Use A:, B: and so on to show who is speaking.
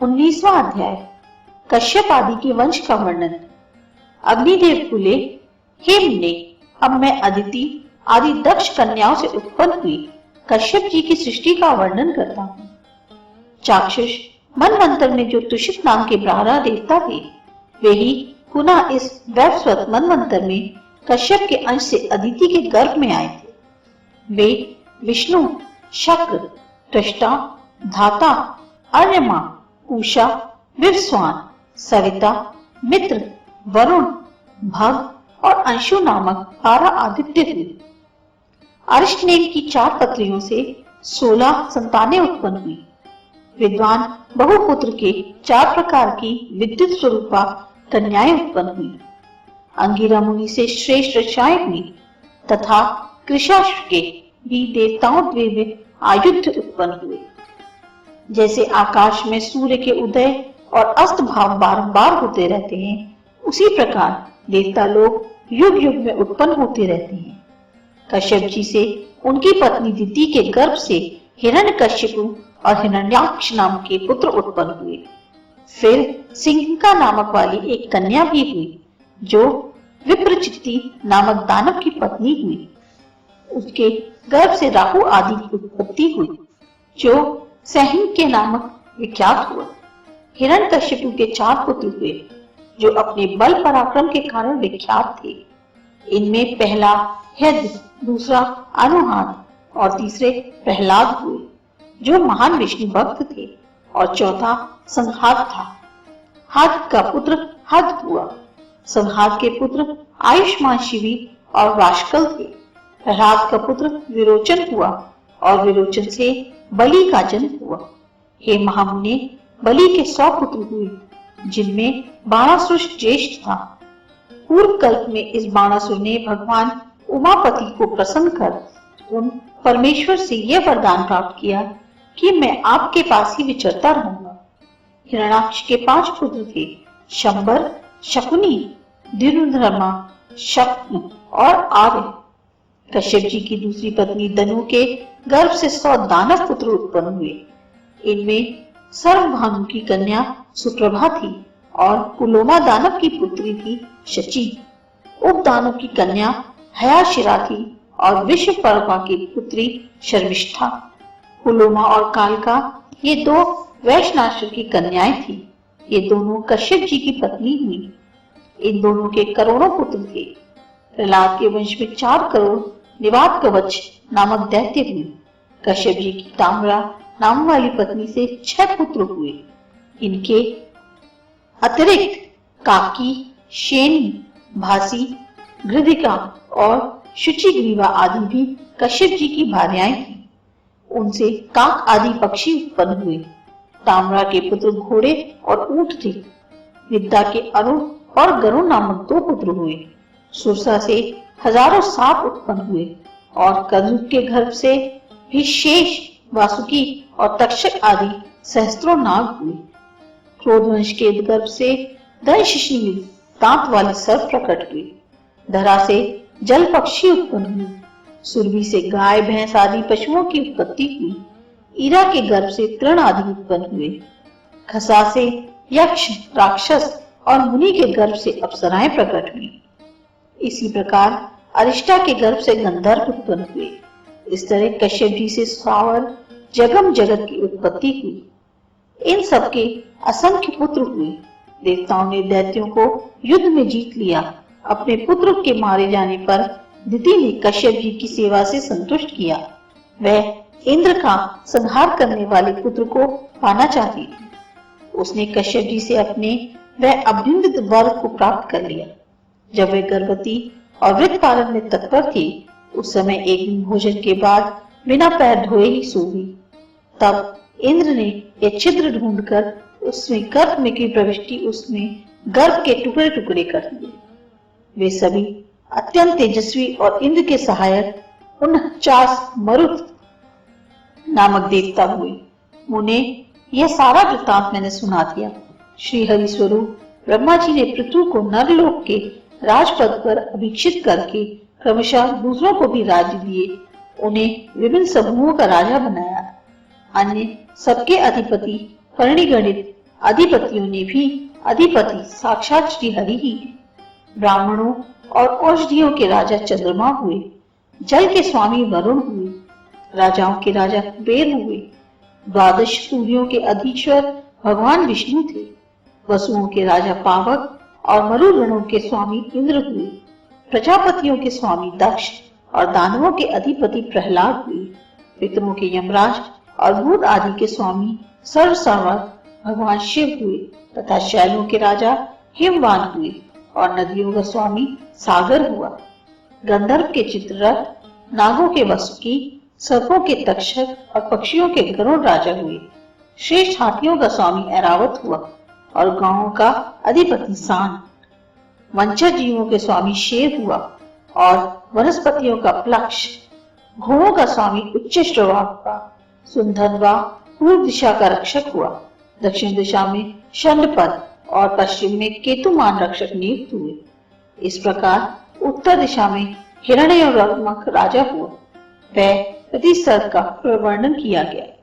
A: 19वां अध्याय कश्यप आदि के वंश का वर्णन। अग्निदेव बोले, हे मुने, अब मैं अदिति आदि दक्ष कन्याओं से उत्पन्न हुई कश्यप जी की सृष्टि का वर्णन करता हूँ। चाक्षुष मनवंतर में जो तुषित नाम के ब्राह्मण देवता थे, वे ही पुनः इस वैवस्वत मनवंतर में कश्यप के अंश से अदिति के गर्भ में आए थे। वे विष्णु, शक्र, त्वष्टा, धाता, अर्यमा, उषा, विवस्वान, सविता, मित्र, वरुण, भग और अंशु नामक 12 आदित्य थे। अरिष्टनेम की 4 पत्नियों से 16 संतानें उत्पन्न हुई। विद्वान बहुपुत्र के 4 प्रकार की विद्युत स्वरूपा कन्याएं उत्पन्न हुई। अंगिरा मुनि से श्रेष्ठ रक्षाएं हुई तथा कृशाश्व के भी देवताओं द्वे आयुध उत्पन्न हुए। जैसे आकाश में सूर्य के उदय और अस्त भाव बारंबार होते रहते हैं, उसी प्रकार देवता लोग युग युग में उत्पन्न होते रहते हैं। कश्यप जी से उनकी पत्नी दिति के गर्भ से हिरण्यकश्यप और हिरण्याक्ष नाम के पुत्र उत्पन्न हुए। फिर सिंहिका नामक वाली एक कन्या भी हुई, जो विप्रचित्ति नामक दानव की पत्नी हुई। उसके गर्भ से राहु आदि की उत्पत्ति हुई, जो सहिंग के नामक विख्यात हुआ। हिरण्यकश्यप के 4 पुत्र हुए, जो अपने बल पराक्रम के कारण विख्यात थे। इनमें पहला हृद, दूसरा अनुहाद और तीसरे प्रहलाद हुए, जो महान विष्णु भक्त थे, और चौथा संहाद था। हाद का पुत्र हद हुआ। संहाद के पुत्र आयुष्मान शिवी और वाशकल थे। प्रहलाद का पुत्र विरोचन हुआ और विरोचन से बलि का जन्म हुआ। हे महामुने, बलि के 100 पुत्र हुए, जिनमें बाणासुर ज्येष्ठ था। पूर्व कल्प में इस बाणासुर ने भगवान उमापति को प्रसन्न कर उन परमेश्वर से यह वरदान प्राप्त किया कि मैं आपके पास ही विचरता रहूंगा। हिरण्याक्ष के 5 पुत्र थे, शंबर, शकुनी, द्युम्नधर्मा, शक्न और आर्य। कश्यप जी की दूसरी पत्नी दनु के गर्भ से 100 दानव पुत्र उत्पन्न हुए। इनमें सर्वभानु की कन्या सुप्रभा थी और पुलोमा दानव की पुत्री थी शची। उप दानव की कन्या हयाशिरा थी और विश्वकर्मा की पुत्री शर्मिष्ठा। पुलोमा और कालका ये 2 वैश्वानर की कन्याएं थी। ये दोनों कश्यप जी की पत्नी हुई। इन दोनों के करोड़ों पुत्र थे। प्रहलाद के वंश में 4 करोड़ निवात कवच नामक दैत्य हुए। कश्यप जी की ताम्रा नाम वाली पत्नी से 6 पुत्र हुए। इनके अतिरिक्त काकी, शेनी, भासी, गृधिका और शुचिग्रीवा आदि भी कश्यप जी की भार्याएं थीं। उनसे काक आदि पक्षी उत्पन्न हुए। ताम्रा के पुत्र घोड़े और ऊंट थे। विद्या के अरुण और गरुण नामक 2 पुत्र हुए। सुरसा से हजारों सांप उत्पन्न हुए और कद्रुप के गर्भ से भी शेष, वासुकी और तक्षक आदि सहस्त्रों नाग हुए। क्रोधवंश के गर्भ से दंशशिनी दांत वाले सर्प प्रकट हुए। धरा से जल पक्षी उत्पन्न हुए। सुरभि से गाय, भैंस आदि पशुओं की उत्पत्ति हुई। ईरा के गर्भ से तृण आदि उत्पन्न हुए। खसा से यक्ष, राक्षस और मुनि के गर्भ से अप्सराएं प्रकट हुई। इसी प्रकार अरिष्टा के गर्भ से गंधर्व उत्पन्न हुए। इस तरह कश्यप जी से सावर, जगम जगत की उत्पत्ति हुई। इन सबके असंख्य पुत्र हुए। देवताओं ने दैत्यों को युद्ध में जीत लिया। अपने पुत्र के मारे जाने पर दिति ने कश्यप जी की सेवा से संतुष्ट किया। वह इंद्र का संहार करने वाले पुत्र को पाना चाहती थी। उसने कश्यप जी से अपने वह अभिनंदित वर को प्राप्त कर लिया। जब वे गर्भवती और वृद्ध पालन में तत्पर थी, उस समय एक दिन भोजन के बाद बिना पैर धोए ही सो गई। तब इंद्र ने यह छिद्र ढूंढकर उसमें गर्भ में की प्रविष्टि उसमें गर्भ के टुकड़े टुकड़े कर दिए। वे सभी अत्यंत तेजस्वी और इंद्र के सहायक 49 मरुत नामक देवता हुए। मुने, यह सारा वृत्तांत मैंने सुना दिया। श्री हरि स्वरूप ब्रह्मा जी ने पृथु को नरलोक के राजपद पर अभिषिक्त करके क्रमशः दूसरों को भी राज्य दिए। उन्हें विभिन्न समूहों का राजा बनाया। अन्य सबके अधिपति परिगणित अधिपतियों ने भी अधिपति साक्षात श्री हरि ही है। ब्राह्मणों और औषधियों के राजा चंद्रमा हुए, जल के स्वामी वरुण हुए, राजाओं के राजा कुबेर हुए, द्वादश सूर्यों के अधीश्वर भगवान विष्णु थे, वसुओं के राजा पावक और मरुगणों के स्वामी इंद्र हुए, प्रजापतियों के स्वामी दक्ष और दानवों के अधिपति प्रहलाद हुए, पितरों के यमराज और भूत आदि के स्वामी सर्वसमर्थ भगवान शिव हुए तथा शैलों के राजा हिमवान हुए और नदियों का स्वामी सागर हुआ। गंधर्व के चित्ररथ, नागों के वसुकी, सर्पों के तक्षक और पक्षियों के गरुड़ राजा हुए। श्रेष्ठ हाथियों का स्वामी ऐरावत हुआ और गांवों का अधिपति सान। वंचर जीवों के स्वामी शेर हुआ और वनस्पतियों का प्लक्ष। घोड़ों का स्वामी उच्चश्रवा हुआ। सुंदरवा पूर्व दिशा का रक्षक हुआ। दक्षिण दिशा में शंडपद और पश्चिम में केतुमान रक्षक नियुक्त हुए। इस प्रकार उत्तर दिशा में हिरण्यवर्मक राजा हुआ। वह प्रति सर्ग का वर्णन किया गया।